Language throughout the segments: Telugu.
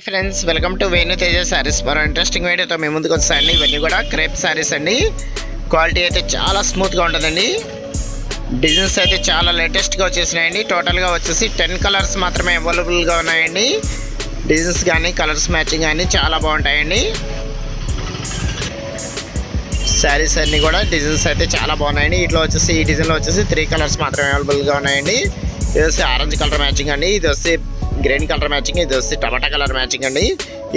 Friends, welcome to teja sarees. మరో ఇంట్రెస్టింగ్ వీడియోతో మేము ముందుకు వచ్చాయండి. ఇవన్నీ కూడా క్రేప్ సారీస్ అండి. క్వాలిటీ అయితే చాలా స్మూత్గా ఉంటుందండి. డిజైన్స్ అయితే చాలా లేటెస్ట్గా వచ్చేసినాయండి. టోటల్గా వచ్చేసి 10 కలర్స్ మాత్రమే అవైలబుల్గా ఉన్నాయండి. డిజైన్స్ కానీ కలర్స్ మ్యాచింగ్ కానీ చాలా బాగుంటాయండి. శారీస్ అన్నీ కూడా డిజైన్స్ అయితే చాలా బాగున్నాయండి. ఇట్లా వచ్చేసి ఈ డిజైన్లో వచ్చేసి 3 కలర్స్ మాత్రమే అవైలబుల్గా ఉన్నాయండి. ఇది వచ్చి ఆరెంజ్ కలర్ మ్యాచింగ్ అండి, ఇది వచ్చి గ్రీన్ కలర్ మ్యాచింగ్, ఇది వచ్చి టమాటా కలర్ మ్యాచింగ్ అండి.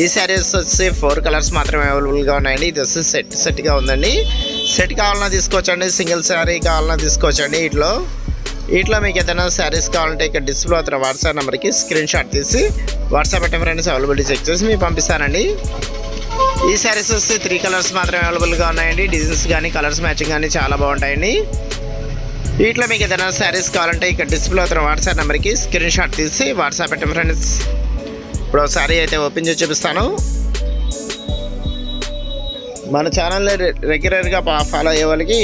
ఈ శారీస్ వచ్చి 4 కలర్స్ మాత్రమే అవైలబుల్గా ఉన్నాయండి. ఇది వచ్చి సెట్గా ఉందండి. సెట్ కావాలన్నా తీసుకోవచ్చండి, సింగిల్ శారీ కావాలన్నా తీసుకోవచ్చండి. ఇట్లా మీకు ఏదైనా శారీస్ కావాలంటే ఇక్కడ డిస్ప్లే అవుతున్న వాట్సాప్ నెంబర్కి స్క్రీన్ షాట్ తీసి వాట్సాప్ పెట్టే ఫ్రెండ్స్ అవైలబిలిటీ చెక్ చేసి మీకు పంపిస్తానండి. ఈ శారీస్ వచ్చి 3 కలర్స్ మాత్రమే అవైలబుల్గా ఉన్నాయండి. డిజైన్స్ కానీ కలర్స్ మ్యాచింగ్ కానీ చాలా బాగుంటాయండి. వీటిలో మీకు ఏదైనా శారీస్ కావాలంటే ఇక్కడ డిస్ప్లే అవుతున్న వాట్సాప్ నెంబర్కి స్క్రీన్ షాట్ తీసి వాట్సాప్ పెట్టండి ఫ్రెండ్స్. ఇప్పుడు శారీ అయితే ఓపెన్ చేసి చూపిస్తాను. మన ఛానల్ని రెగ్యులర్గా ఫాలో అయ్యే వాళ్ళకి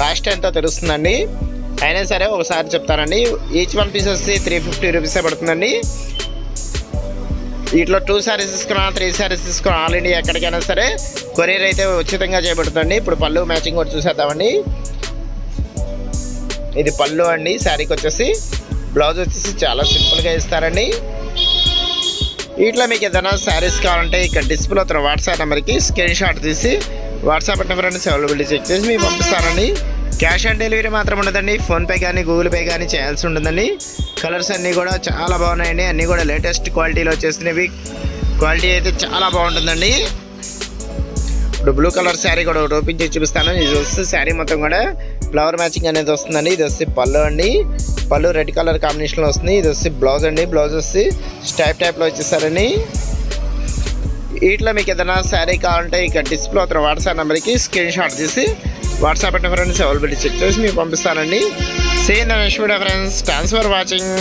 కాస్ట్ ఎంతో తెలుస్తుందండి. అయినా సరే ఒకసారి చెప్తానండి. ఈచ్ వన్ పీస్ వచ్చి 350 రూపీసే పడుతుందండి. వీటిలో 2 శారీస్ తీసుకున్నా 3 శారీస్ తీసుకున్నా ఆల్ ఇండియా ఎక్కడికైనా సరే కొరియర్ అయితే ఉచితంగా చేయబడుతుంది. ఇప్పుడు పళ్ళు మ్యాచింగ్ కూడా చూసేద్దామండి. ఇది పళ్ళు అండి. శారీకి వచ్చేసి బ్లౌజ్ వచ్చేసి చాలా సింపుల్గా ఇస్తారండి. వీటిలో మీకు ఏదైనా శారీస్ కావాలంటే ఇక్కడ డిస్ప్లే అవుతున్న వాట్సాప్ నెంబర్కి స్క్రీన్ షాట్ తీసి వాట్సాప్ అంటే ఫ్రెండ్స్ అవైలబిలిటీ చెక్ చేసి మీకు పంపిస్తానండి. క్యాష్ ఆన్ డెలివరీ మాత్రం ఉండదండి. ఫోన్పే కానీ గూగుల్ పే కానీ చేయాల్సి ఉంటుందండి. కలర్స్ అన్నీ కూడా చాలా బాగున్నాయండి. అన్నీ కూడా లేటెస్ట్ క్వాలిటీలో వచ్చేసినవి. క్వాలిటీ అయితే చాలా బాగుంటుందండి. ఇప్పుడు బ్లూ కలర్ శారీ కూడా ఒకటి ఓపెన్ చేసి చూపిస్తాను. ఇది వస్తే శారీ మొత్తం కూడా ఫ్లవర్ మ్యాచింగ్ అనేది వస్తుందండి. ఇది వచ్చి పళ్ళు అండి. పళ్ళు రెడ్ కలర్ కాంబినేషన్లో వస్తుంది. ఇది వచ్చి బ్లౌజ్ అండి. బ్లౌజ్ వచ్చి స్టైప్ టైప్లో వచ్చేసారండి. వీటిలో మీకు ఏదైనా శారీ కావాలంటే ఇక్కడ డిస్ప్లే అవుతున్న వాట్సాప్ నెంబర్కి స్క్రీన్ షాట్ తీసి వాట్సాప్ పెట్టిన ఫ్రెండ్స్ అవైలబిలిటీ చెక్ చేసి మీకు పంపిస్తానండి. Same the next video friends. Thanks for watching.